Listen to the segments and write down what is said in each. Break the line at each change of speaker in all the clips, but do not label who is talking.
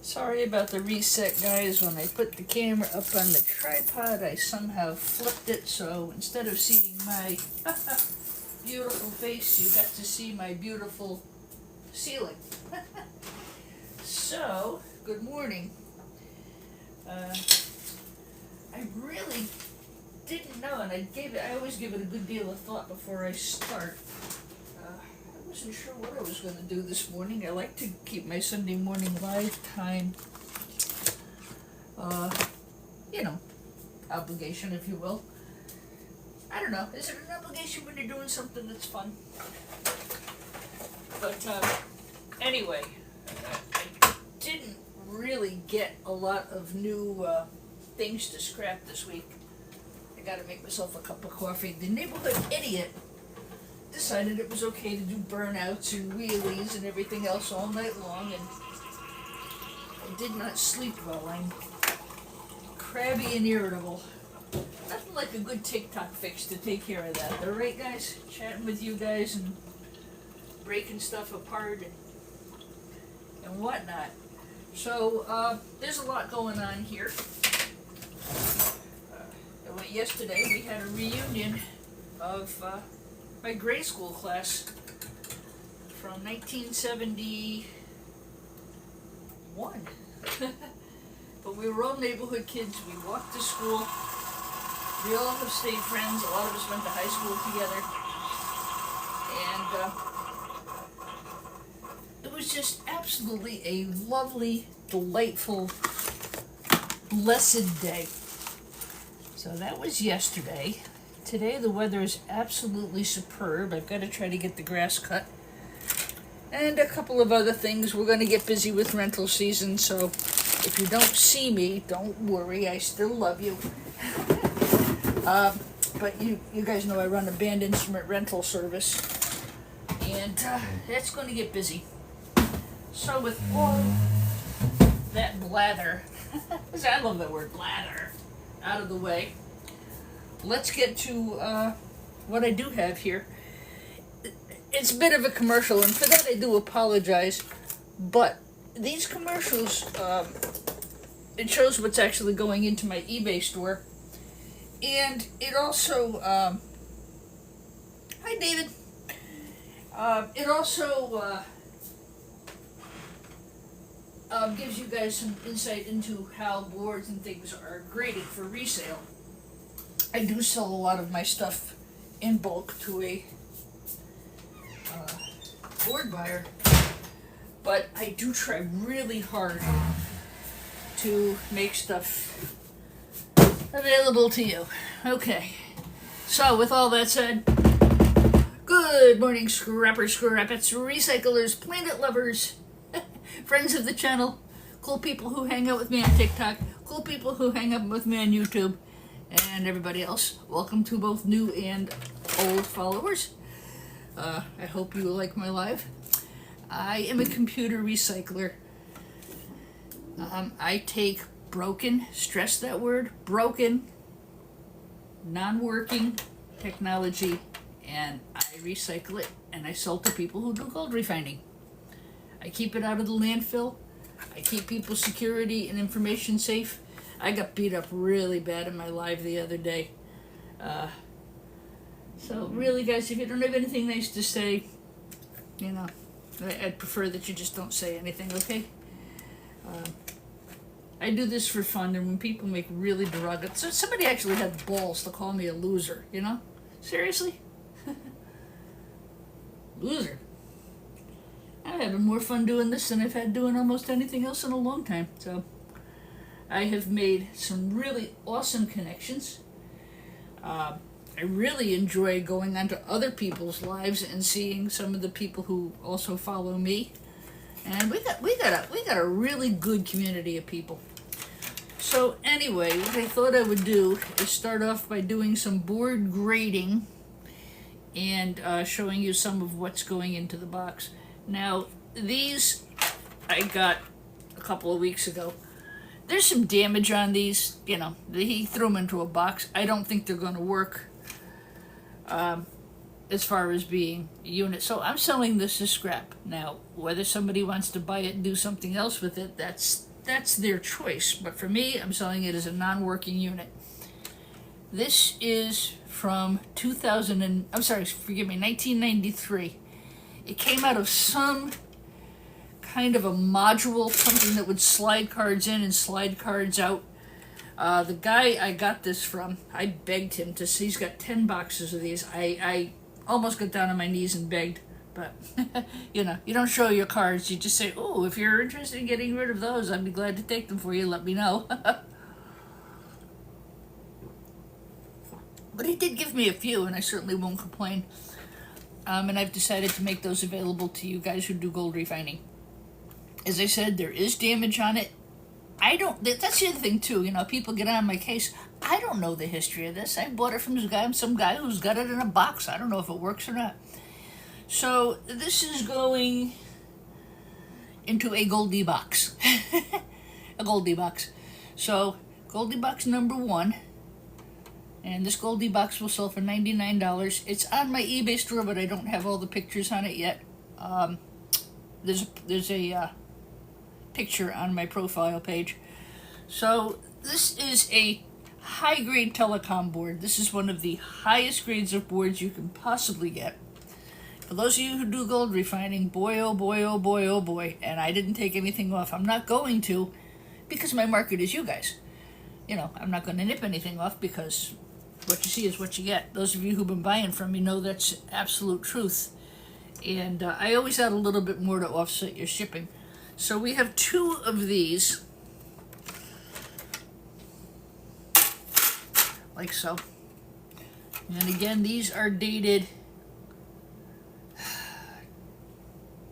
Sorry about the reset, guys. When I put the camera up on the tripod, I somehow flipped it, so instead of seeing my beautiful face, you got to see my beautiful ceiling. So, good morning. I really didn't know, and I always give it a good deal of thought before I start. I wasn't sure what I was going to do this morning. I like to keep my Sunday morning live time, obligation, if you will. I don't know. Is it an obligation when you're doing something that's fun? But anyway, I didn't really get a lot of new things to scrap this week. I gotta make myself a cup of coffee. The neighborhood idiot decided it was okay to do burnouts and wheelies and everything else all night long, and I did not sleep well. I'm crabby and irritable. Nothing like a good TikTok fix to take care of that. All right, guys? Chatting with you guys and breaking stuff apart and whatnot. So, there's a lot going on here. Yesterday we had a reunion of my grade school class from 1971. But we were all neighborhood kids. We walked to school. We all have stayed friends. A lot of us went to high school together. And it was just absolutely a lovely, delightful, blessed day. So that was yesterday. Today the weather is absolutely superb. I've got to try to get the grass cut. And a couple of other things. We're going to get busy with rental season, so if you don't see me, don't worry. I still love you. But you guys know I run a band instrument rental service. And that's going to get busy. So with all that blather, I love that word, blather, out of the way, let's get to what I do have here. It's a bit of a commercial, and for that I do apologize, but these commercials, it shows what's actually going into my eBay store, and it also, hi David, it also gives you guys some insight into how boards and things are graded for resale. I do sell a lot of my stuff in bulk to a board buyer, but I do try really hard to make stuff available to you. Okay, so with all that said, good morning, scrappers, scrapettes, recyclers, planet lovers, friends of the channel, cool people who hang out with me on TikTok, cool people who hang out with me on YouTube, and everybody else. Welcome to both new and old followers. I hope you like my live. I am a computer recycler. I take broken, stress that word, broken, non-working technology, and I recycle it, and I sell to people who do gold refining. I keep it out of the landfill. I keep people's security and information safe. I got beat up really bad in my live the other day. So really, guys, if you don't have anything nice to say, I'd prefer that you just don't say anything, okay? I do this for fun, and when people make really derogatory... So somebody actually had the balls to call me a loser, Seriously? Loser. I'm having more fun doing this than I've had doing almost anything else in a long time. So I have made some really awesome connections. I really enjoy going onto other people's lives and seeing some of the people who also follow me. And we got a really good community of people. So anyway, what I thought I would do is start off by doing some board grading and showing you some of what's going into the box. Now, these I got a couple of weeks ago. There's some damage on these, he threw them into a box. I don't think they're going to work as far as being a unit. So I'm selling this as scrap. Now, whether somebody wants to buy it and do something else with it, that's that's their choice. But for me, I'm selling it as a non-working unit. This is from 1993. It came out of some kind of a module, something that would slide cards in and slide cards out. The guy I got this from, I begged him to see, he's got 10 boxes of these. I almost got down on my knees and begged, but you know, you don't show your cards, you just say, oh, if you're interested in getting rid of those, I'd be glad to take them for you, let me know. But he did give me a few, and I certainly won't complain. And I've decided to make those available to you guys who do gold refining. As I said, there is damage on it. That's the other thing too, you know, people get on my case. I don't know the history of this. I bought it from some guy who's got it in a box. I don't know if it works or not. So this is going into a Goldie box. A Goldie box. So Goldie box number 1. And this Goldie box will sell for $99. It's on my eBay store, but I don't have all the pictures on it yet. There's a picture on my profile page. So this is a high-grade telecom board. This is one of the highest grades of boards you can possibly get. For those of you who do gold refining, boy, oh boy, oh boy, oh boy, and I didn't take anything off. I'm not going to, because my market is you guys. You know, I'm not going to nip anything off, because what you see is what you get. Those of you who've been buying from me know that's absolute truth. And I always add a little bit more to offset your shipping. So we have 2 of these, like so. And again, these are dated,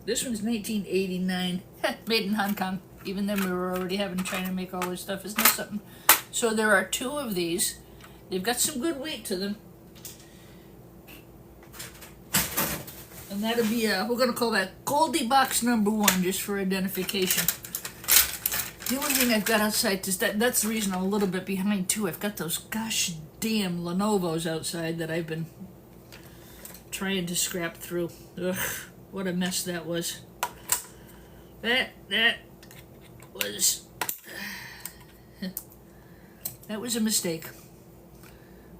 this one's 1989, made in Hong Kong. Even then we were already having China make all this stuff, isn't that something? So there are 2 of these. They've got some good weight to them. And that'll be, we're going to call that Goldie box number 1, just for identification. The only thing I've got outside is that's the reason I'm a little bit behind too. I've got those gosh damn Lenovo's outside that I've been trying to scrap through. Ugh, what a mess that was. That was that was a mistake.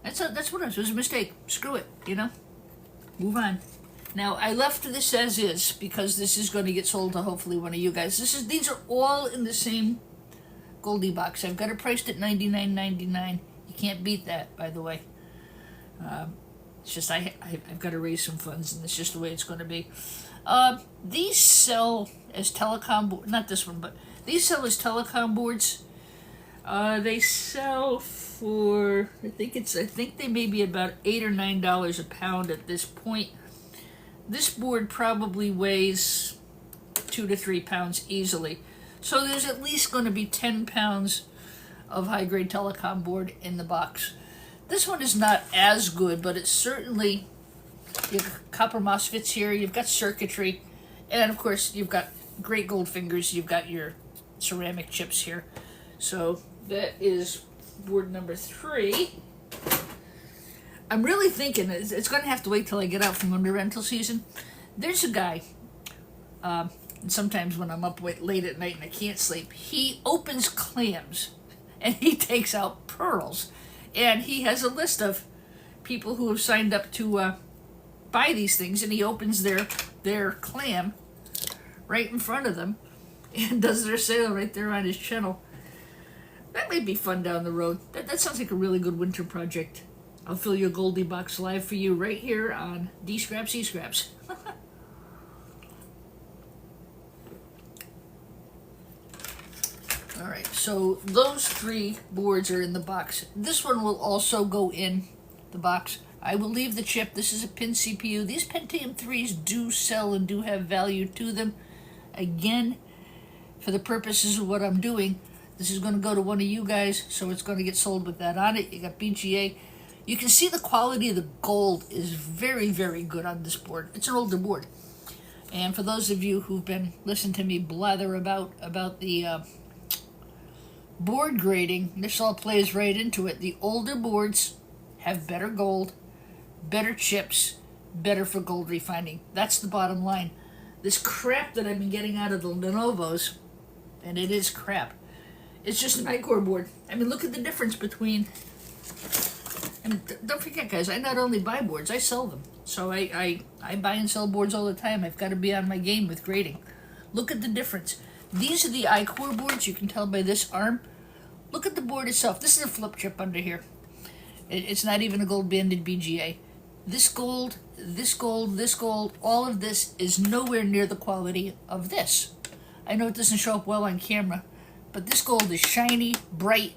That's what it was. It was a mistake. Screw it, you know? Move on. Now, I left this as is because this is going to get sold to hopefully one of you guys. These are all in the same Goldie box. I've got it priced at $99.99. You can't beat that, by the way. It's just I've got to raise some funds, and it's just the way it's going to be. These sell as telecom, not this one, but these sell as telecom boards. They sell for I think they may be about $8 or $9 a pound at this point. This board probably weighs 2 to 3 pounds easily. So there's at least going to be 10 pounds of high-grade telecom board in the box. This one is not as good, but it's certainly, you have copper MOSFETs here, you've got circuitry, and of course you've got great gold fingers, you've got your ceramic chips here. So that is board number 3. I'm really thinking it's going to have to wait till I get out from under rental season. There's a guy, and sometimes when I'm up late at night and I can't sleep, he opens clams and he takes out pearls. And he has a list of people who have signed up to buy these things, and he opens their clam right in front of them and does their sale right there on his channel. That may be fun down the road. That sounds like a really good winter project. I'll fill your Goldie box live for you right here on D-Scraps, E-Scraps. Alright, so those 3 boards are in the box. This one will also go in the box. I will leave the chip. This is a Pin CPU. These Pentium 3s do sell and do have value to them. Again, for the purposes of what I'm doing, this is going to go to one of you guys, so it's going to get sold with that on it. You got BGA. You can see the quality of the gold is very, very good on this board. It's an older board. And for those of you who've been listening to me blather about the board grading, this all plays right into it. The older boards have better gold, better chips, better for gold refining. That's the bottom line. This crap that I've been getting out of the Lenovo's, and it is crap, It's just an iCore board. I mean, look at the difference between. And don't forget, guys, I not only buy boards, I sell them. So I buy and sell boards all the time. I've got to be on my game with grading. Look at the difference. These are the iCore boards. You can tell by this arm. Look at the board itself. This is a flip chip under here. It's not even a gold banded BGA. This gold, this gold, this gold, all of this is nowhere near the quality of this. I know it doesn't show up well on camera, but this gold is shiny, bright,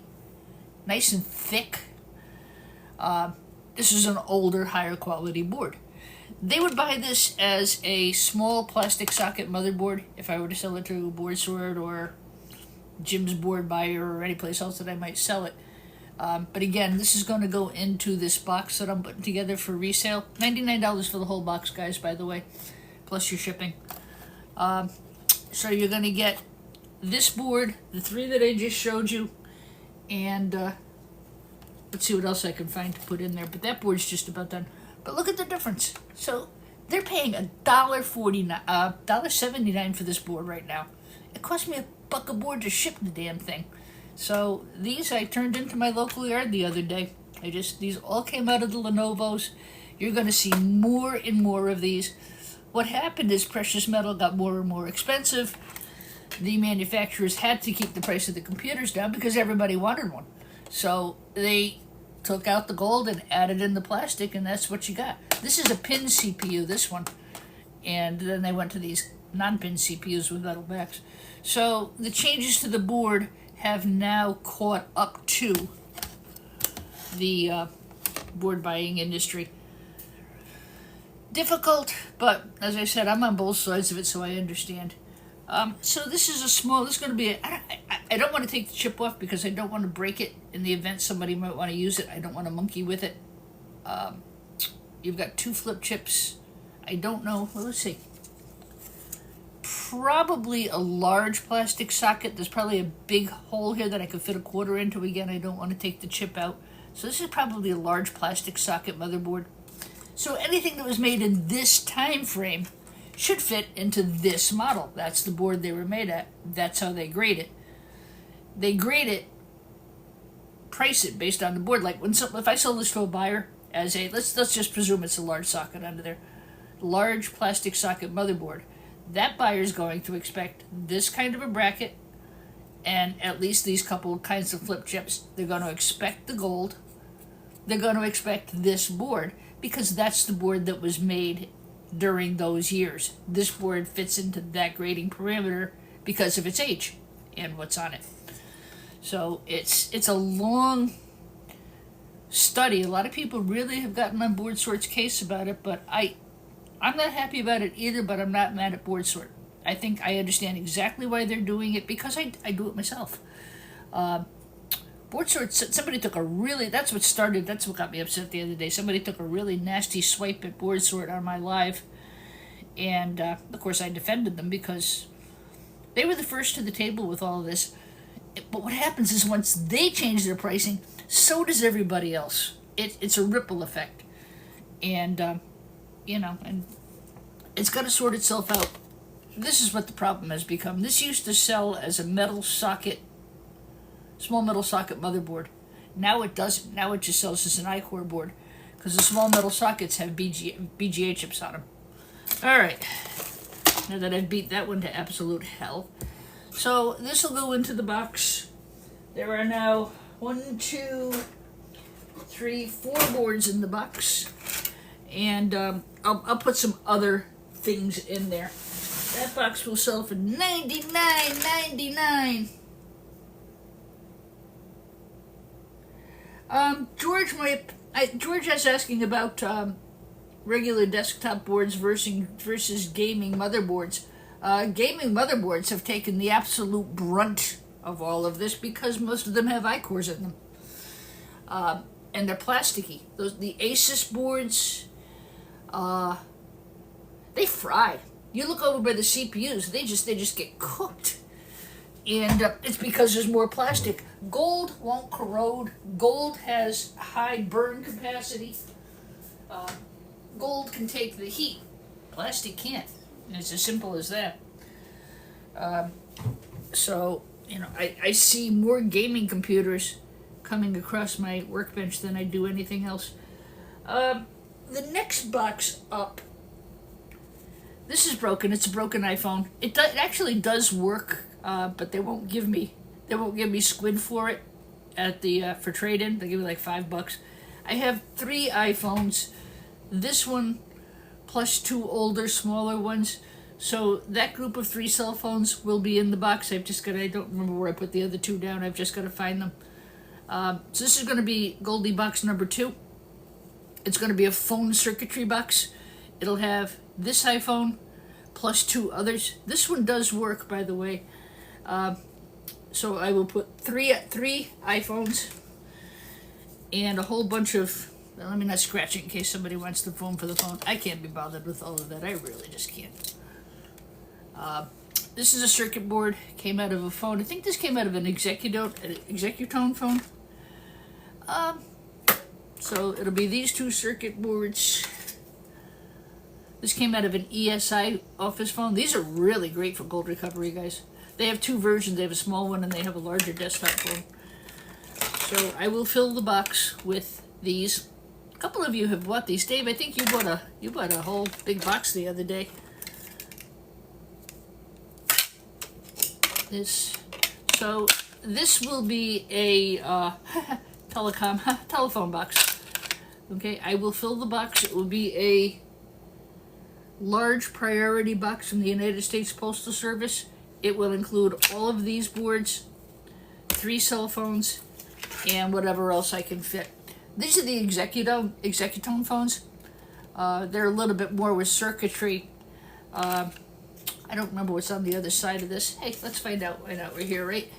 nice and thick. This is an older, higher quality board. They would buy this as a small plastic socket motherboard if I were to sell it to BoardSort or Jim's Board Buyer or any place else that I might sell it. But again, this is going to go into this box that I'm putting together for resale. $99 for the whole box, guys, by the way, plus your shipping. So you're going to get this board, the three that I just showed you, and let's see what else I can find to put in there. But that board's just about done. But look at the difference. So they're paying $1.79 for this board right now. It cost me $1 a board to ship the damn thing. So these I turned into my local yard the other day. These all came out of the Lenovo's. You're going to see more and more of these. What happened is precious metal got more and more expensive. The manufacturers had to keep the price of the computers down because everybody wanted one. So they took out the gold and added in the plastic, and that's what you got. This is a pin CPU, this one. And then they went to these non-pin CPUs with metal backs. So the changes to the board have now caught up to the board buying industry. Difficult, but as I said, I'm on both sides of it, so I understand. So this is this is going to be I don't want to take the chip off because I don't want to break it in the event somebody might want to use it. I don't want to monkey with it. You've got two flip chips. I don't know. Well, let's see. Probably a large plastic socket. There's probably a big hole here that I could fit a quarter into. Again, I don't want to take the chip out. So this is probably a large plastic socket motherboard. So anything that was made in this time frame should fit into this model. That's the board they were made at. That's how they grade it. They grade it, price it based on the board. Like if I sell this to a buyer as a, let's just presume it's a large socket under there, large plastic socket motherboard. That buyer is going to expect this kind of a bracket and at least these couple of kinds of flip chips. They're going to expect the gold. They're going to expect this board because that's the board that was made during those years. This board fits into that grading parameter because of its age and what's on it. So it's a long study. A lot of people really have gotten on BoardSort's case about it, but I'm not happy about it either, but I'm not mad at BoardSort. I think I understand exactly why they're doing it because I do it myself. BoardSort, somebody took that's what got me upset the other day. Somebody took a really nasty swipe at BoardSort on my live, and of course I defended them because they were the first to the table with all of this. But what happens is once they change their pricing, so does everybody else. It's a ripple effect, and and it's got to sort itself out. This is what the problem has become. This used to sell as a small metal socket motherboard. Now it doesn't. Now it just sells as an iCore board because the small metal sockets have BGA chips on them. All right, now that I've beat that one to absolute hell. So this will go into the box. There are now 1, 2, 3, 4 boards in the box, and I'll put some other things in there. That box will sell for $99.99. George is asking about regular desktop boards versus gaming motherboards. Gaming motherboards have taken the absolute brunt of all of this because most of them have iCores in them, and they're plasticky. The Asus boards, they fry. You look over by the CPUs, they just get cooked, and it's because there's more plastic. Gold won't corrode. Gold has high burn capacity. Gold can take the heat. Plastic can't. And it's as simple as that. So I see more gaming computers coming across my workbench than I do anything else. The next box up, this is broken. It's a broken iPhone. It actually does work, but they won't give me squid for it at the for trade-in. They give me like $5. I have 3 iPhones. This one plus 2 older, smaller ones. So that group of 3 cell phones will be in the box. I don't remember where I put the other 2 down. I've just got to find them. So this is going to be Goldie box number 2. It's going to be a phone circuitry box. It'll have this iPhone plus 2 others. This one does work, by the way. So I will put three iPhones and a whole bunch of, well, let me not scratch it in case somebody wants the phone for the phone. I can't be bothered with all of that. I really just can't. This is a circuit board. Came out of a phone. I think this came out of an Executone phone. So it'll be these 2 circuit boards. This came out of an ESI office phone. These are really great for gold recovery, guys. They have 2 versions. They have a small one and they have a larger desktop phone. So I will fill the box with these. A couple of you have bought these. Dave, I think you bought a whole big box the other day. So this will be a telephone box. Okay, I will fill the box. It will be a large priority box from the United States Postal Service. It will include all of these boards, 3 cell phones, and whatever else I can fit. These are the Executone phones. They're a little bit more with circuitry. I don't remember what's on the other side of this. Hey, let's find out. Why not? We're here, right?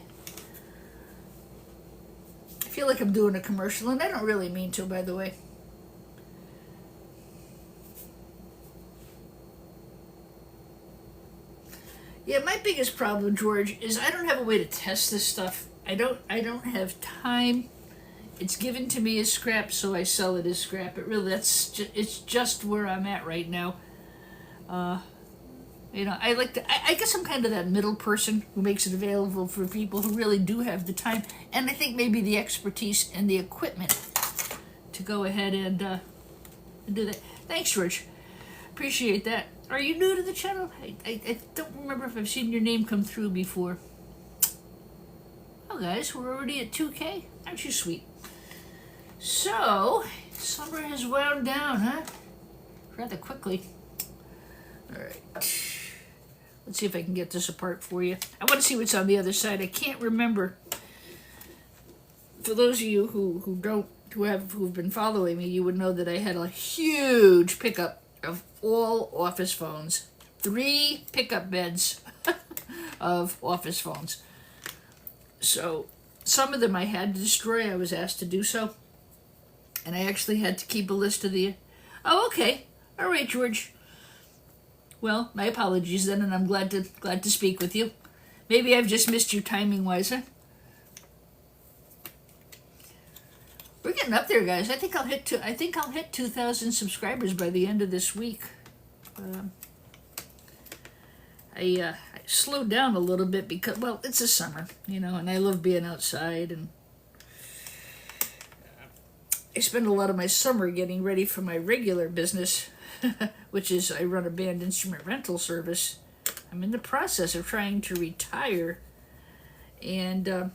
I feel like I'm doing a commercial, and I don't really mean to, by the way. Yeah, my biggest problem, George, is I don't have a way to test this stuff. I don't have time. It's given to me as scrap, so I sell it as scrap. It's just where I'm at right now. I guess I'm kind of that middle person who makes it available for people who really do have the time, and I think maybe the expertise and the equipment to go ahead and do that. Thanks, George. Appreciate that. Are you new to the channel? I don't remember if I've seen your name come through before. Oh, guys, we're already at 2K. Aren't you sweet? So, summer has wound down, huh? Rather quickly. Alright. Let's see if I can get this apart for you. I want to see what's on the other side. I can't remember. For those of you who've been following me, you would know that I had a huge pickup of all office phones. 3 pickup beds of office phones. So some of them I had to destroy. I was asked to do so. And I actually had to keep a list of the... Oh, okay. All right, George. Well, my apologies then, and I'm glad to speak with you. Maybe I've just missed you timing-wise, huh? We're getting up there, guys. I think I'll hit 2,000 subscribers by the end of this week. I slowed down a little bit because, well, it's the summer, and I love being outside, and I spend a lot of my summer getting ready for my regular business, which is I run a band instrument rental service. I'm in the process of trying to retire, and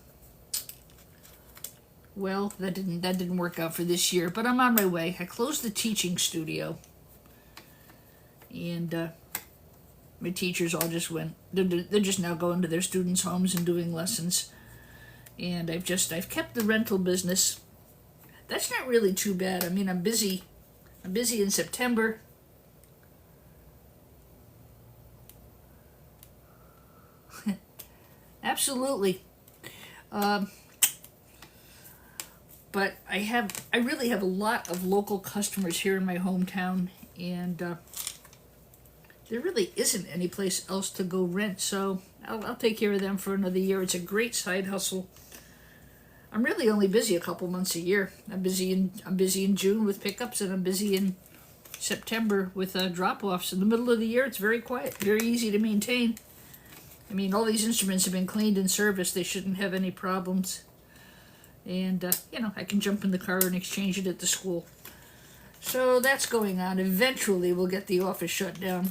well, that didn't work out for this year, but I'm on my way. I closed the teaching studio, and my teachers all just went. They're just now going to their students' homes and doing lessons, and I've kept the rental business. That's not really too bad. I mean, I'm busy in September. Absolutely. But I really have a lot of local customers here in my hometown, and there really isn't any place else to go rent, so I'll take care of them for another year. It's a great side hustle. I'm really only busy a couple months a year. I'm busy in June with pickups, and I'm busy in September with drop-offs. In the middle of the year, it's very quiet, very easy to maintain. I mean, all these instruments have been cleaned and serviced. They shouldn't have any problems. And, I can jump in the car and exchange it at the school. So that's going on. Eventually, we'll get the office shut down.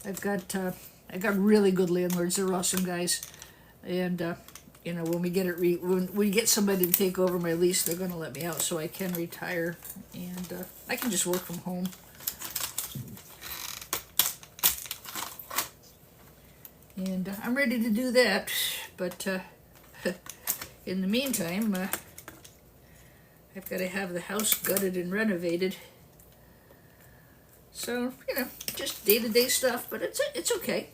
I got really good landlords. They're awesome guys. And, when we get when we get somebody to take over my lease, they're going to let me out so I can retire. And I can just work from home. And I'm ready to do that, but in the meantime, I've got to have the house gutted and renovated. So, just day-to-day stuff, but it's okay.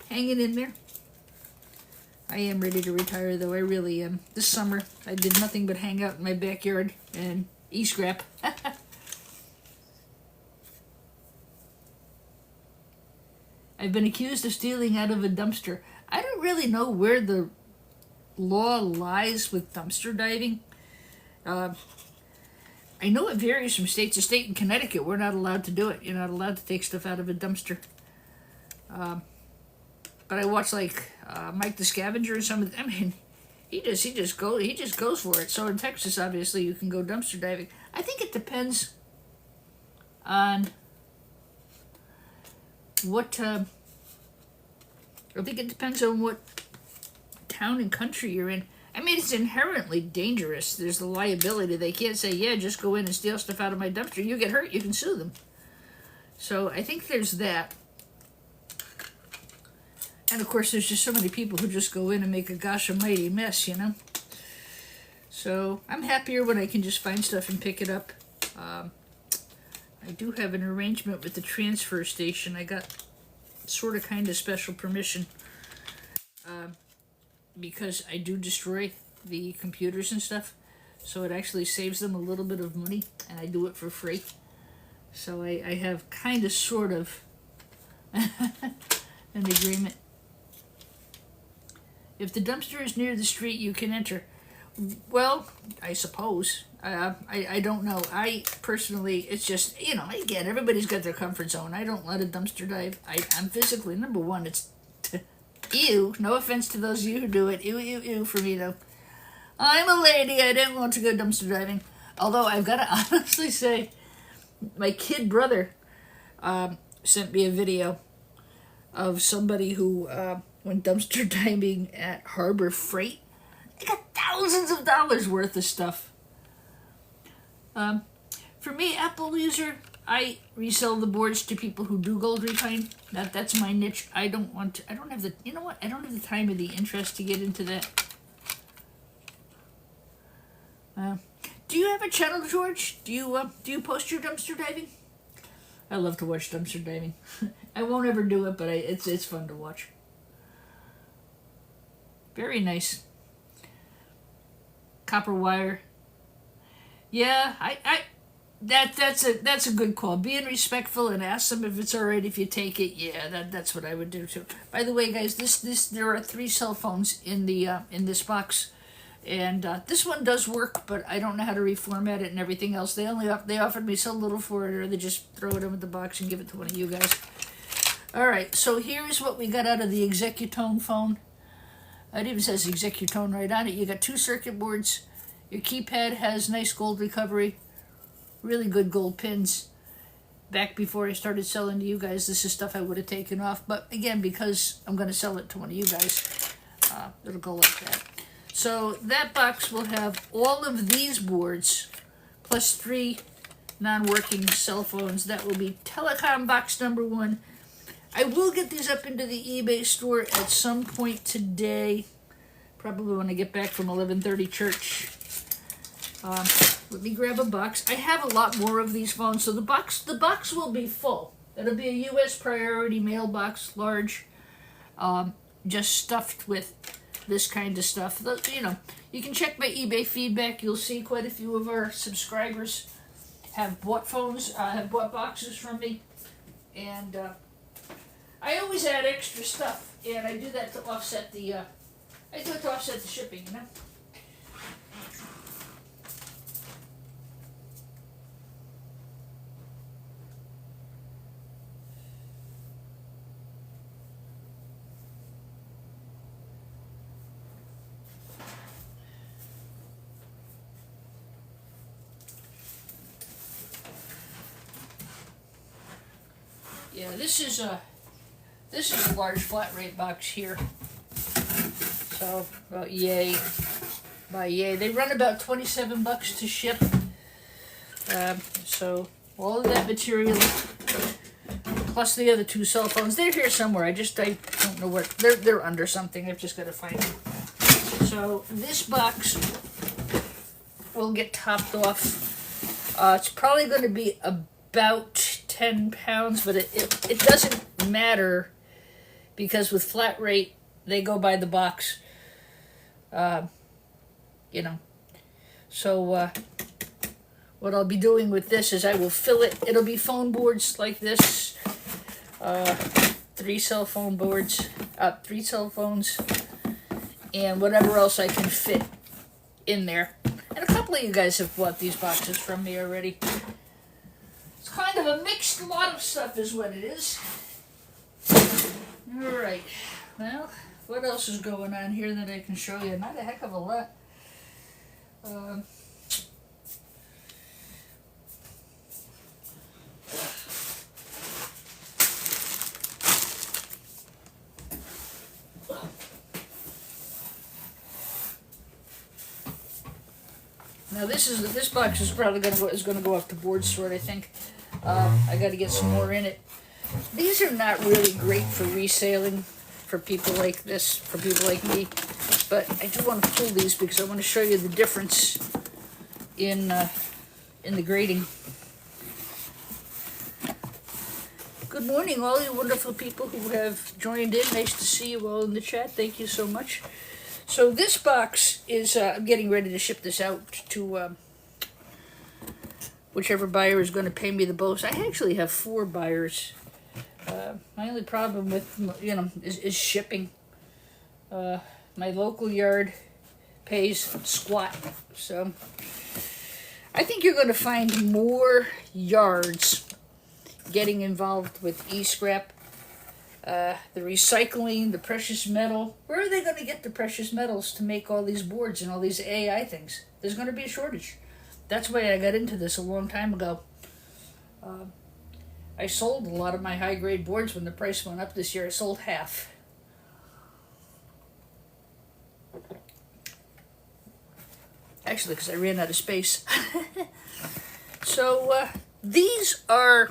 Hanging in there. I am ready to retire, though. I really am. This summer, I did nothing but hang out in my backyard and eat scrap. I've been accused of stealing out of a dumpster. I don't really know where the law lies with dumpster diving. I know it varies from state to state. In Connecticut, we're not allowed to do it. You're not allowed to take stuff out of a dumpster. But I watch Mike the Scavenger or something. I mean, he just goes for it. So in Texas, obviously, you can go dumpster diving. I think it depends on what I think it depends on what town and country you're in. I mean, it's inherently dangerous. There's the liability. They can't say, yeah, just go in and steal stuff out of my dumpster. You get hurt, you can sue them. So I think there's that. And of course, there's just so many people who just go in and make a gosh almighty mess, So I'm happier when I can just find stuff and pick it up. I do have an arrangement with the transfer station. I got sort of kind of special permission because I do destroy the computers and stuff. So it actually saves them a little bit of money, and I do it for free. So I have kind of sort of an agreement. If the dumpster is near the street, you can enter. Well, I suppose. I don't know. I personally, it's just, again, everybody's got their comfort zone. I don't let a dumpster dive. I'm physically, number one, it's ew. No offense to those of you who do it. Ew, ew, ew for me, though. I'm a lady. I didn't want to go dumpster diving. Although I've got to honestly say, my kid brother sent me a video of somebody who went dumpster diving at Harbor Freight. They got thousands of dollars worth of stuff. For me, Apple user, I resell the boards to people who do gold refine. That's my niche. I don't have the, I don't have the time or the interest to get into that. Do you have a channel, George? Do you post your dumpster diving? I love to watch dumpster diving. I won't ever do it, but it's fun to watch. Very nice. Copper wire. Yeah, that's a good call. Being respectful and ask them if it's all right if you take it. Yeah, that's what I would do too. By the way, guys, there are 3 cell phones in this box, and this one does work, but I don't know how to reformat it and everything else. They offered me so little for it, or they just throw it in with the box and give it to one of you guys. All right, so here's what we got out of the Executone phone. It even says Executone right on it. You got 2 circuit boards. Your keypad has nice gold recovery, really good gold pins. Back before I started selling to you guys, this is stuff I would have taken off. But again, because I'm going to sell it to one of you guys, it'll go like that. So that box will have all of these boards, plus 3 non-working cell phones. That will be Telecom box number 1. I will get these up into the eBay store at some point today, probably when I get back from 11:30 church. Let me grab a box. I have a lot more of these phones, so the box will be full. It'll be a U.S. priority mailbox, large, just stuffed with this kind of stuff. You can check my eBay feedback. You'll see quite a few of our subscribers have bought phones, have bought boxes from me, and I always add extra stuff, and I do that to offset the shipping, Yeah, this is a large flat rate box here. So about yay, by yay. They run about $27 to ship. So all of that material, plus the other 2 cell phones, they're here somewhere. I don't know where. They're under something. I've just got to find them. So this box will get topped off. It's probably going to be about 10 pounds, but it doesn't matter because with flat rate, they go by the box. You know. So what I'll be doing with this is I will fill it. It'll be phone boards like this. 3 cell phone boards, 3 cell phones, and whatever else I can fit in there. And a couple of you guys have bought these boxes from me already. It's kind of a mixed lot of stuff is what it is. Alright, well, what else is going on here that I can show you? Not a heck of a lot. Now this box is probably going to go off the board sort. I think I got to get some more in it. These are not really great for reselling for people like this, for people like me. But I do want to pull these because I want to show you the difference in the grading. Good morning, all you wonderful people who have joined in. Nice to see you all in the chat. Thank you so much. So this box is, I'm getting ready to ship this out to whichever buyer is going to pay me the most. I actually have 4 buyers. My only problem with, is shipping. My local yard pays squat. So I think you're going to find more yards getting involved with e-scrap. The recycling, the precious metal. Where are they going to get the precious metals to make all these boards and all these AI things? There's going to be a shortage. That's why I got into this a long time ago. I sold a lot of my high-grade boards when the price went up this year. I sold half. Actually, because I ran out of space. So, these are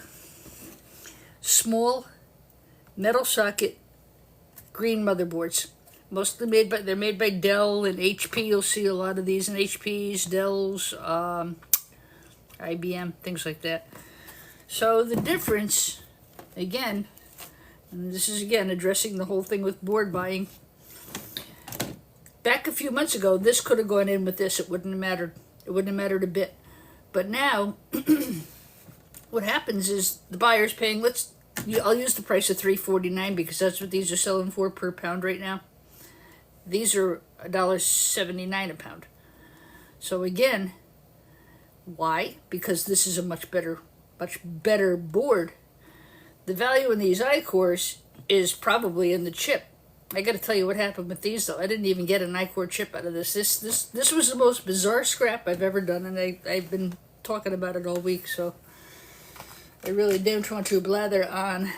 small metal socket green motherboards. Mostly they're made by Dell and HP. You'll see a lot of these in HPs, Dells, IBM, things like that. So the difference, again, and this is again addressing the whole thing with board buying. Back a few months ago, this could have gone in with this. It wouldn't have mattered. It wouldn't have mattered a bit. But now, what happens is the buyer's paying, I'll use the price of $3.49 because that's what these are selling for per pound right now. These are $1.79 a pound. So again, why? Because this is a much better board. The value in these I-cores is probably in the chip. I got to tell you what happened with these though. I didn't even get an I-core chip out of this. This was the most bizarre scrap I've ever done, and I've been talking about it all week. So I really don't want to blather on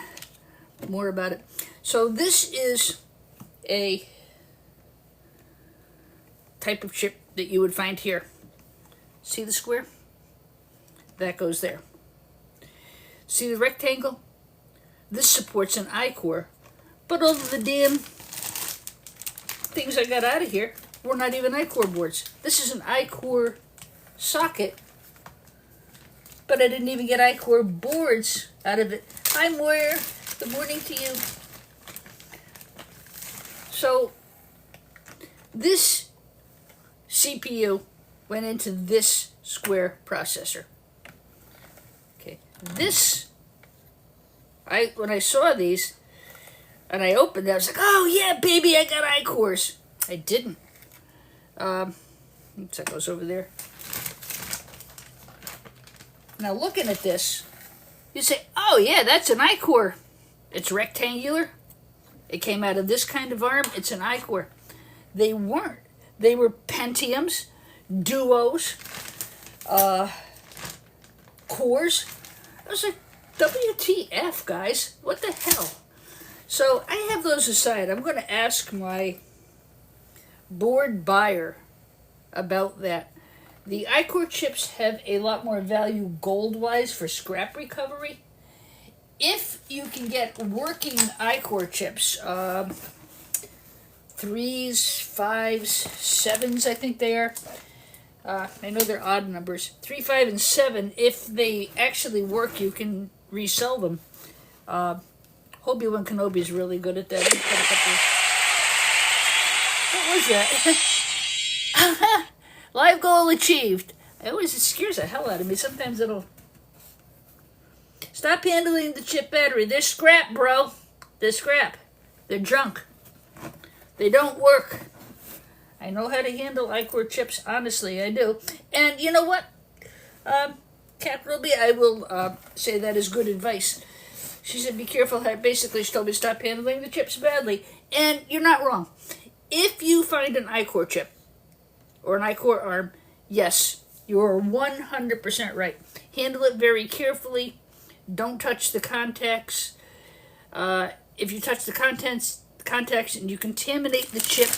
more about it. So this is a type of chip that you would find here. See the square? That goes there. See the rectangle? This supports an I-core, but all of the damn things I got out of here were not even I-core boards. This is an I-core socket, but I didn't even get I-core boards out of it. Hi, Moyer. Good morning to you. So, this CPU went into this square processor. Okay, when I saw these, and I opened it, I was like, oh yeah, baby, I got I-cores. I didn't. Oops, that goes over there. Now looking at this, you say, oh yeah, that's an I-core. It's rectangular. It came out of this kind of arm. It's an I-core. They weren't. They were Pentiums, Duos, cores. I was like, WTF, guys? What the hell? So I have those aside. I'm going to ask my board buyer about that. The iCore chips have a lot more value gold-wise for scrap recovery. If you can get working iCore chips, 3s, 5s, 7s, I think they are. I know they're odd numbers. 3, 5, and 7, if they actually work, you can resell them. Obi-Wan Kenobi is really good at that. What was that? Live goal achieved. It scares the hell out of me. Sometimes it'll... Stop handling the chip battery. They're scrap, bro. They're scrap. They're junk. They don't work. I know how to handle iCore chips. Honestly, I do. And you know what? Cat Ruby, I will say that is good advice. She said, be careful. Basically, she told me to stop handling the chips badly. And you're not wrong. If you find an iCore chip or an iCore arm, yes, you are 100% right. Handle it very carefully. Don't touch the contacts. If you touch the contacts and you contaminate the chip,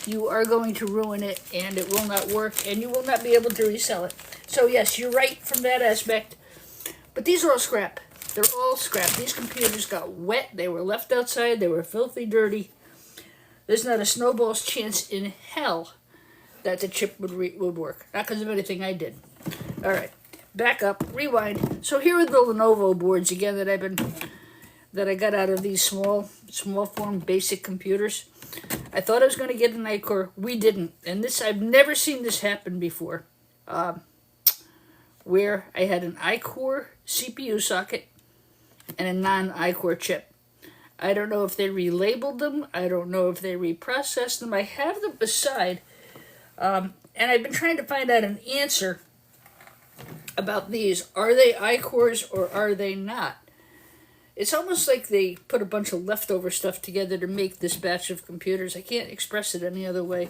you are going to ruin it and it will not work and you will not be able to resell it. So yes, you're right from that aspect. But these are all scrap. They're all scrap. These computers got wet. They were left outside. They were filthy dirty. There's not a snowball's chance in hell that the chip would work. Not because of anything I did. All right, back up, rewind. So here are the Lenovo boards again that I got out of these small form basic computers. I thought I was going to get an iCore. We didn't, and I've never seen this happen before. Where I had an iCore CPU socket and a non-iCore chip. I don't know if they relabeled them. I don't know if they reprocessed them. I have them aside, and I've been trying to find out an answer about these. Are they iCores or are they not? It's almost like they put a bunch of leftover stuff together to make this batch of computers. I can't express it any other way.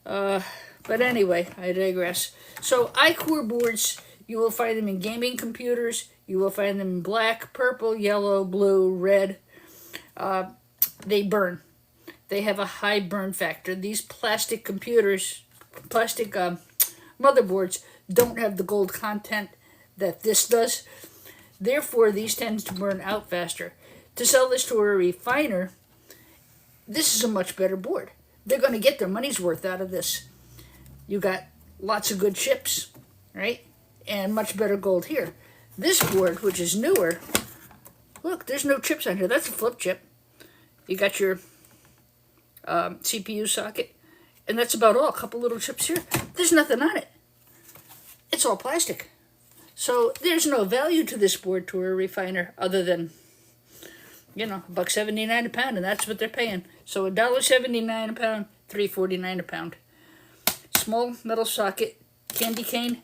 But anyway, I digress. So iCore boards, you will find them in gaming computers. You will find them in black, purple, yellow, blue, red. They burn. They have a high burn factor. These plastic computers, motherboards, don't have the gold content that this does. Therefore, these tend to burn out faster. To sell this to a refiner, this is a much better board. They're going to get their money's worth out of this. You got lots of good chips, right? And much better gold here. This board, which is newer, look, there's no chips on here. That's a flip chip. You got your CPU socket, and that's about all. A couple little chips here. There's nothing on it. It's all plastic. So there's no value to this board to a refiner other than, $1.79 a pound, and that's what they're paying. So $1.79 a pound, $3.49 a pound. Small metal socket, candy cane,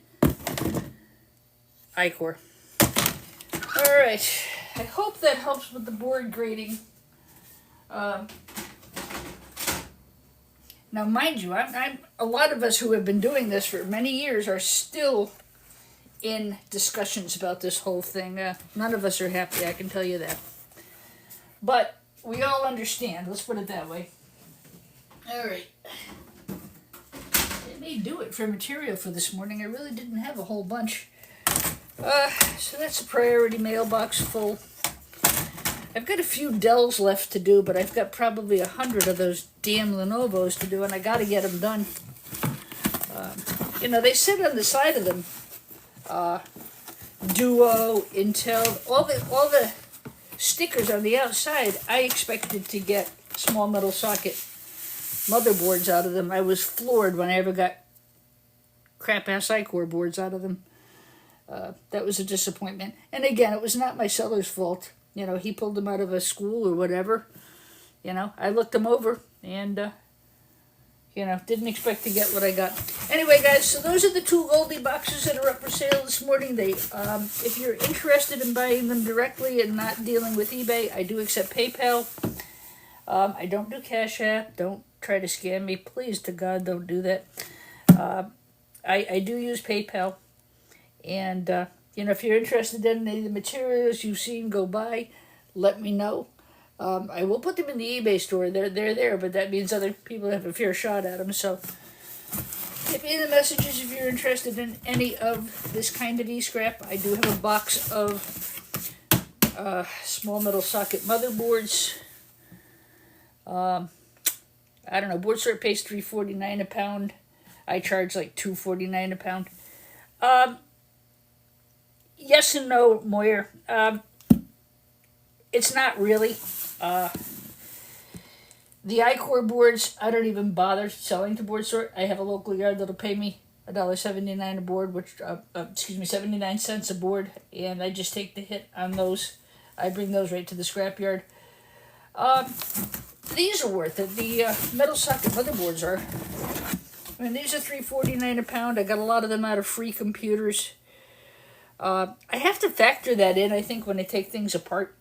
iCore. All right, I hope that helps with the board grading. Now, mind you, a lot of us who have been doing this for many years are still in discussions about this whole thing. None of us are happy, I can tell you that. But we all understand, let's put it that way. All right. It may do it for material for this morning. I really didn't have a whole bunch. So that's a priority mailbox full. I've got a few Dells left to do, but I've got probably 100 of those damn Lenovos to do, and I got to get them done. They said on the side of them, Duo, Intel, all the stickers on the outside. I expected to get small metal socket motherboards out of them. I was floored when I ever got crap-ass iCore boards out of them. That was a disappointment. And again, it was not my seller's fault. He pulled them out of a school or whatever. I looked them over and, didn't expect to get what I got. Anyway, guys, so those are the two Goldie boxes that are up for sale this morning. If you're interested in buying them directly and not dealing with eBay, I do accept PayPal. I don't do Cash App. Don't try to scam me. Please, to God, don't do that. I do use PayPal. And if you're interested in any of the materials you've seen go by, let me know. I will put them in the eBay store. They're there, but that means other people have a fair shot at them. So hit me in the messages if you're interested in any of this kind of e-scrap. I do have a box of small metal socket motherboards. I don't know. Board Sort pays $3.49 a pound. I charge like $2.49 a pound. Yes and no, Moyer. It's not really. The I-Core boards, I don't even bother selling to Board Sort. I have a local yard that'll pay me $1.79 a board, 79 cents a board, and I just take the hit on those. I bring those right to the scrapyard. These are worth it. The metal socket motherboards are. I mean, these are $3.49 a pound. I got a lot of them out of Free Computers. I have to factor that in, I think, when I take things apart.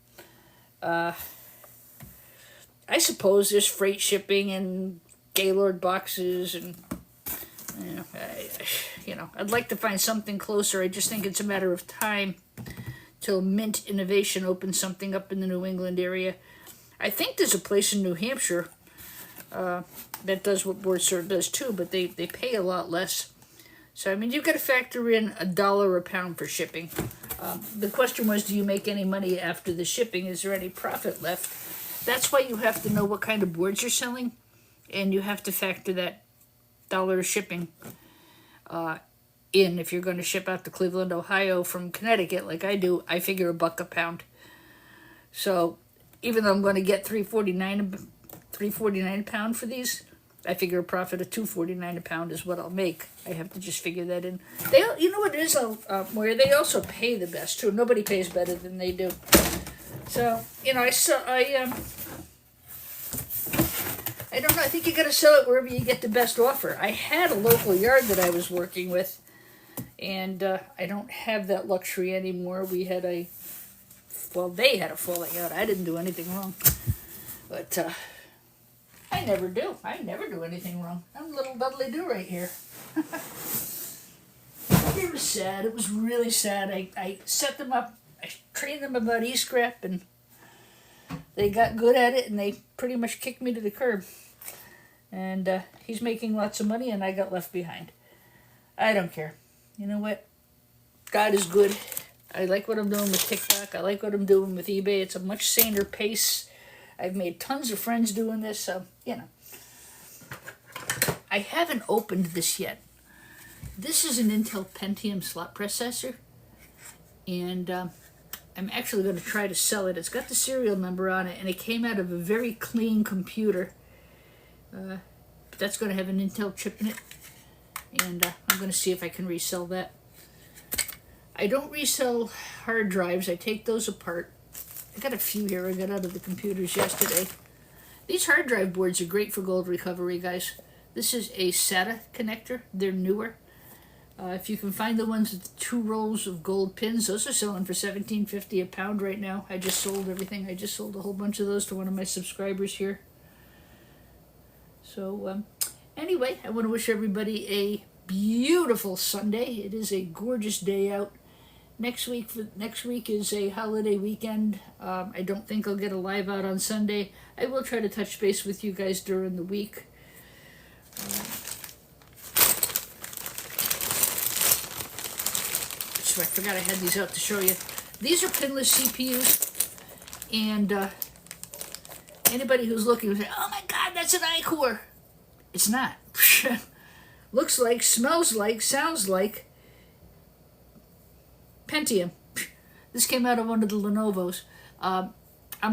I suppose there's freight shipping and Gaylord boxes and, I'd like to find something closer. I just think it's a matter of time till Mint Innovation opens something up in the New England area. I think there's a place in New Hampshire that does what Board Sort does too, but they pay a lot less. So, I mean, you've got to factor in $1 a pound for shipping. The question was, do you make any money after the shipping? Is there any profit left? That's why you have to know what kind of boards you're selling, and you have to factor that $1 shipping in. If you're going to ship out to Cleveland, Ohio from Connecticut, like I do, I figure $1 a pound. So even though I'm going to get $3.49 a pound for these, I figure a profit of $2.49 a pound is what I'll make. I have to just figure that in. You know what it is, where they also pay the best too. Nobody pays better than they do. So, I don't know. I think you got to sell it wherever you get the best offer. I had a local yard that I was working with, and I don't have that luxury anymore. They had a falling out. I didn't do anything wrong, but I never do. I never do anything wrong. I'm little Dudley Do right here. It was sad. It was really sad. I set them up. I trained them about e-scrap, and they got good at it, and they pretty much kicked me to the curb. And he's making lots of money, and I got left behind. I don't care. You know what? God is good. I like what I'm doing with TikTok. I like what I'm doing with eBay. It's a much saner pace. I've made tons of friends doing this, so, I haven't opened this yet. This is an Intel Pentium slot processor, and I'm actually going to try to sell it. It's got the serial number on it, and it came out of a very clean computer. That's going to have an Intel chip in it, and I'm going to see if I can resell that. I don't resell hard drives. I take those apart. I got a few here I got out of the computers yesterday. These hard drive boards are great for gold recovery, guys. This is a SATA connector. They're newer. If you can find the ones with 2 rolls of gold pins, those are selling for $17.50 a pound right now. I just sold everything. I just sold a whole bunch of those to one of my subscribers here. So, anyway, I want to wish everybody a beautiful Sunday. It is a gorgeous day out. Next week is a holiday weekend. I don't think I'll get a live out on Sunday. I will try to touch base with you guys during the week. So I forgot I had these out to show you. These are pinless CPUs, and anybody who's looking will say, "Oh my God, that's an I-Core." It's not. Looks like, smells like, sounds like Pentium. This came out of one of the Lenovo's. I'm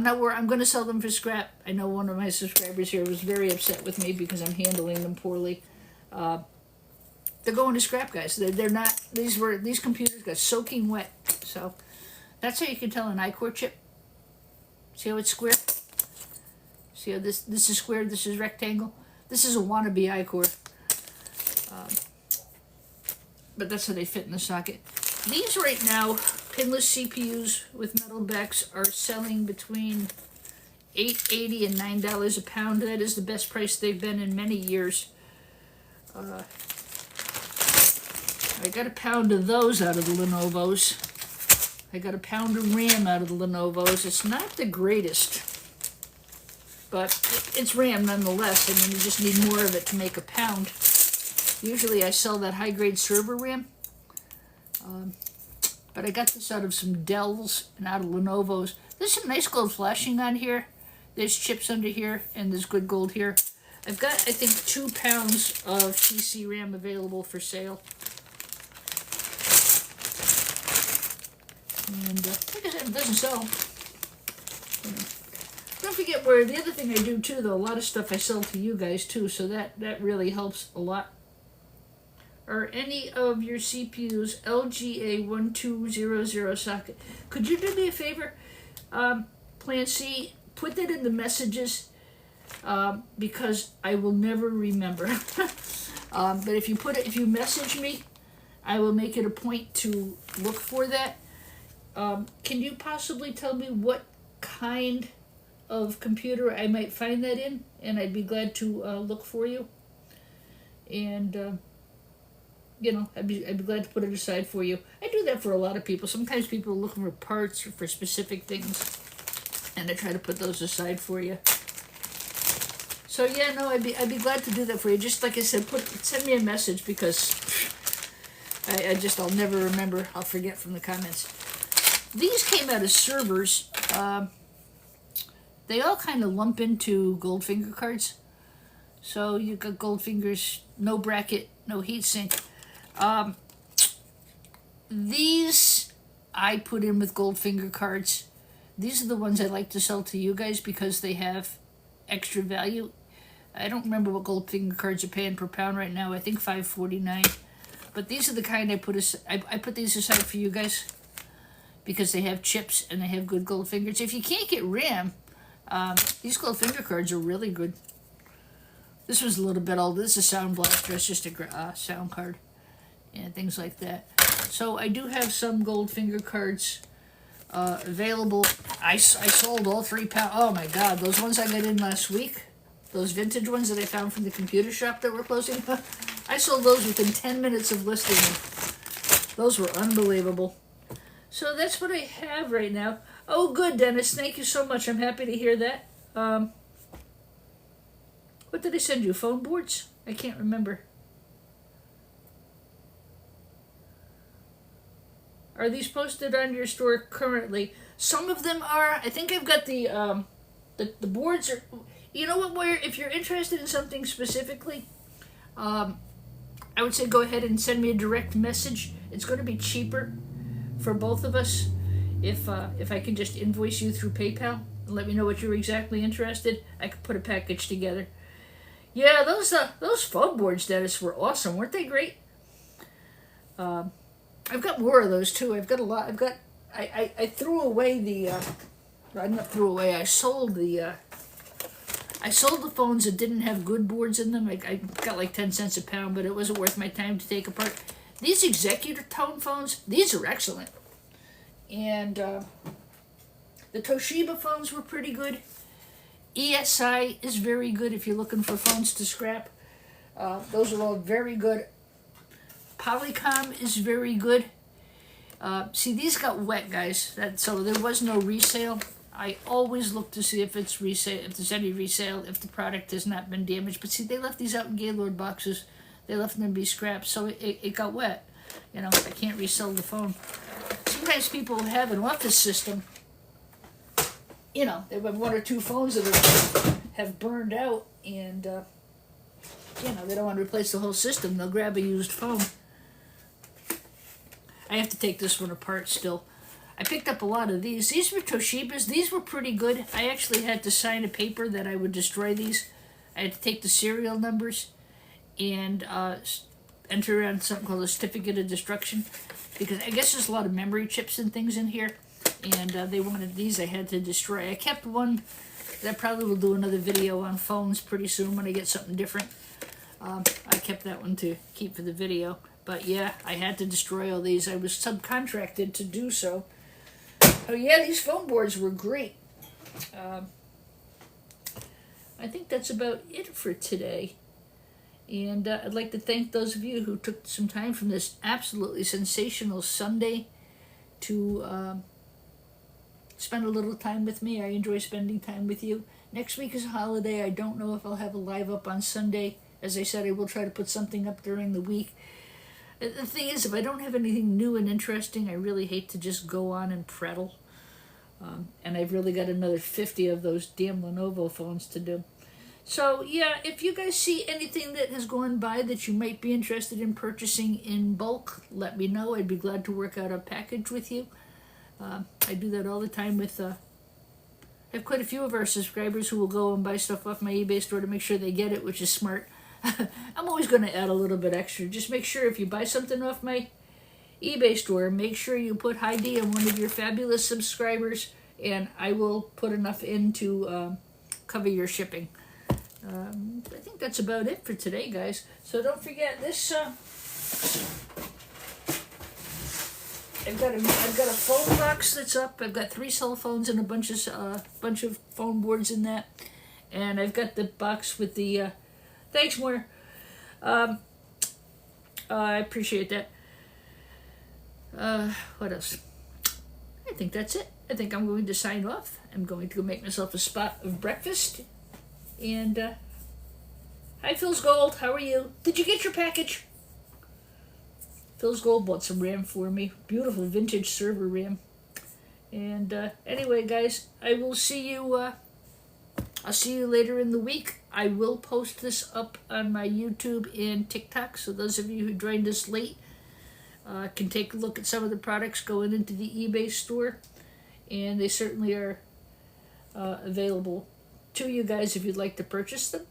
going to sell them for scrap. I know one of my subscribers here was very upset with me because I'm handling them poorly. They're going to scrap, guys. They're not. These computers got soaking wet. So that's how you can tell an I-Core chip. See how it's square? See how this is square? This is rectangle. This is a wannabe I-Core. But that's how they fit in the socket. These right now, pinless CPUs with metal backs, are selling between $8.80 and $9 a pound. That is the best price they've been in many years. I got a pound of those out of the Lenovo's. I got a pound of RAM out of the Lenovo's. It's not the greatest, but it's RAM nonetheless. I mean, you just need more of it to make a pound. Usually I sell that high-grade server RAM, but I got this out of some Dells and out of Lenovo's. There's some nice gold flashing on here. There's chips under here, and there's good gold here. I've got, I think, 2 pounds of TC RAM available for sale. And like I said, it doesn't sell. You know. Don't forget where the other thing I do too, though, a lot of stuff I sell to you guys too, so that really helps a lot. Are any of your CPUs LGA 1200 socket? Could you do me a favor, Plan C? Put that in the messages, because I will never remember. But if you message me, I will make it a point to look for that. Can you possibly tell me what kind of computer I might find that in? And I'd be glad to look for you. And you know, I'd be glad to put it aside for you. I do that for a lot of people. Sometimes people are looking for parts or for specific things, and I try to put those aside for you. So yeah, no, I'd be glad to do that for you. Just like I said, send me a message, because I'll never remember. I'll forget from the comments. These came out of servers. They all kind of lump into Goldfinger cards. So you got Goldfingers, no bracket, no heatsink. These I put in with Goldfinger cards. These are the ones I like to sell to you guys because they have extra value. I don't remember what Goldfinger cards are paying per pound right now. I think $5.49. But these are the kind I put these aside for you guys because they have chips and they have good Goldfingers. If you can't get RAM, these Goldfinger cards are really good. This was a little bit old. This is a Sound Blaster. It's just a sound card and things like that. So I do have some Goldfinger cards available. I sold all 3 pounds. Oh my God, those ones I got in last week, those vintage ones that I found from the computer shop that were closing, I sold those within 10 minutes of listing them. Those were unbelievable. So that's what I have right now. Oh, good, Dennis. Thank you so much. I'm happy to hear that. What did I send you? Phone boards? I can't remember. Are these posted on your store currently? Some of them are. I think I've got the boards are. You know what? Where if you're interested in something specifically, I would say go ahead and send me a direct message. It's going to be cheaper for both of us if I can just invoice you through PayPal and let me know what you're exactly interested. I could put a package together. Yeah, those foam boards, Dennis, were awesome. Weren't they great? I've got more of those too. I've got a lot. I threw away the. I not threw away. I sold the phones that didn't have good boards in them. I got like 10 cents a pound, but it wasn't worth my time to take apart. These executive tone phones, these are excellent. And the Toshiba phones were pretty good. ESI is very good if you're looking for phones to scrap. Those are all very good. Polycom is very good. See, these got wet, guys. So there was no resale. I always look to see if it's resale, if there's any resale, if the product has not been damaged. But see, they left these out in Gaylord boxes. They left them to be scrapped, so it got wet. You know, I can't resell the phone. Sometimes people have an office system. You know, they have 1 or 2 phones that have burned out, and you know, they don't want to replace the whole system. They'll grab a used phone. I have to take this one apart still. I picked up a lot of these. These were Toshibas. These were pretty good. I actually had to sign a paper that I would destroy these. I had to take the serial numbers and enter around something called a certificate of destruction, because I guess there's a lot of memory chips and things in here, and they wanted these I had to destroy. I kept one that I probably will do another video on phones pretty soon when I get something different. I kept that one to keep for the video. But yeah, I had to destroy all these. I was subcontracted to do so. Oh yeah, these phone boards were great. I think that's about it for today. And I'd like to thank those of you who took some time from this absolutely sensational Sunday to spend a little time with me. I enjoy spending time with you. Next week is a holiday. I don't know if I'll have a live up on Sunday. As I said, I will try to put something up during the week. The thing is, if I don't have anything new and interesting, I really hate to just go on and prattle. And I've really got another 50 of those damn Lenovo phones to do. So, yeah, if you guys see anything that has gone by that you might be interested in purchasing in bulk, let me know. I'd be glad to work out a package with you. I do that all the time with... I have quite a few of our subscribers who will go and buy stuff off my eBay store to make sure they get it, which is smart. I'm always going to add a little bit extra. Just make sure if you buy something off my eBay store, make sure you put Heidi on one of your fabulous subscribers, and I will put enough in to cover your shipping. I think that's about it for today, guys. So don't forget this. I've got a phone box that's up. I've got 3 cell phones and a bunch of phone boards in that, and I've got the box with the. Thanks, more. I appreciate that. What else? I think that's it. I think I'm going to sign off. I'm going to go make myself a spot of breakfast. And, hi, Phil's Gold. How are you? Did you get your package? Phil's Gold bought some RAM for me. Beautiful vintage server RAM. And, anyway, guys, I will see you, I'll see you later in the week. I will post this up on my YouTube and TikTok, so those of you who joined us late can take a look at some of the products going into the eBay store. And they certainly are available to you guys if you'd like to purchase them.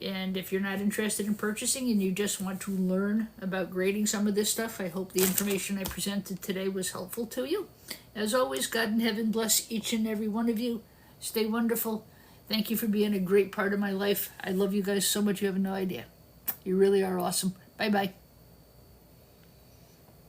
And if you're not interested in purchasing and you just want to learn about grading some of this stuff, I hope the information I presented today was helpful to you. As always, God in heaven bless each and every one of you. Stay wonderful. Thank you for being a great part of my life. I love you guys so much you have no idea. You really are awesome. Bye-bye.